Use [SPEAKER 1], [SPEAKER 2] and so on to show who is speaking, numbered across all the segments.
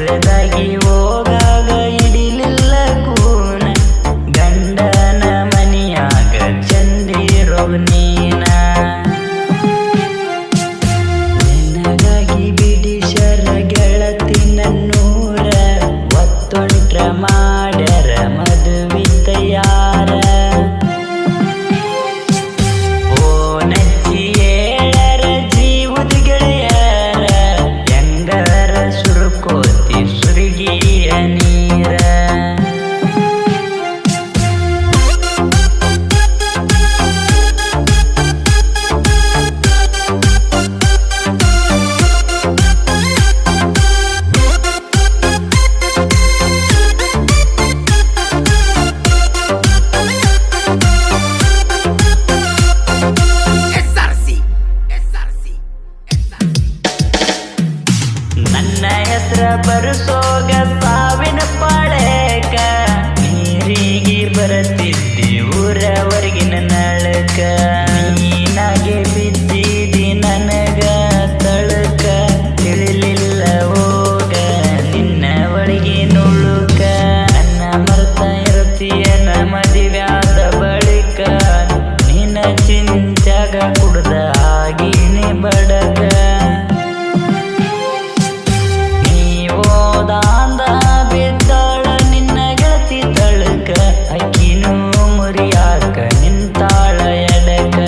[SPEAKER 1] ಕರೆದಾಗಿ ಹೋಗಾಗ ಹಿಡಿಲಿಲ್ಲ ಕೂನ ಗಂಡನ ಮನಿಯಾಗ ಚಂದಿರೋ ನೀನ ನಿನಗಾಗಿ ಬಿಡಿಸರ ಗೆಳತಿ ನನ್ನೂರ ಒತ್ತೊಂಟ್ರ ಮಾಡ್ಯಾರ ಮದುವೆ ತಯಾರ ಓನಚ್ಚಿ ಹೇಳರ ಜೀವದ ಗೆಳೆಯರ ಹೆಂಗರ ಸುರುಕೋತಿ ಸುರುಗಿಯ ನೀರ ನನ್ನ ಹೆಸರ ಬರಸೋಗ ಸಾವಿನ ಪಾಳಕ ನೀರಿಗೆ ಬರತಿದ್ದಿ ಊರವರೆಗಿನ ನಳಕ ನೀನಾಗೆ ಬಿದ್ದಿದಿ ನನಗ ತಳಕ ತಿಳಿಲಿಲ್ಲ ಹೋಗ ನಿನ್ನ ಒಳಗೆ ನುಳುಕ ನನ್ನ ಮರ್ತ ಇರುತ್ತೀಯನ ಮದುವ್ಯಾದ ಬಳಿಕ ನಿನ್ನ ಚಿಂತ್ಯಾಗ ಕುಡ್ದ ಆಗಿನಿ ಬಡಕ ದಾಂದ ಬಿದ್ದಾಳ ನಿನ್ನ ಗೆಳತಿ ತಳಕ ಅಕ್ಕಿನೂ ಮುರಿಯಾಕ ನಿಂತಾಳ ಎಡಕ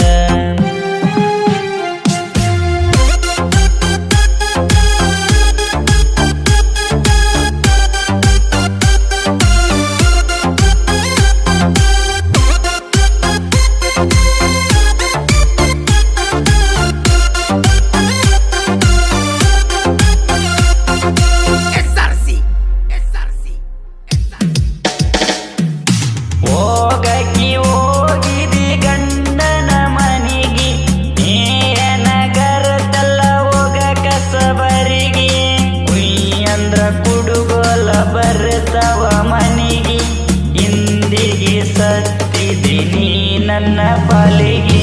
[SPEAKER 1] ಹೋಗಕ್ಕಿ ಹೋಗಿದಿ ಗಂಡನ ಮನಿಗಿ ನೀನ ಕರತಲ್ಲ ಹೋಗ ಕಸಬರಿಗೆ ಅಂದ್ರ ಕುಡುಗೋಲ ಬರ್ತವ ಮನಿಗಿ ಇಂದಿಗೆ ಸತ್ತಿದಿ ನೀ ನನ್ನ ಪಾಲಿಗೆ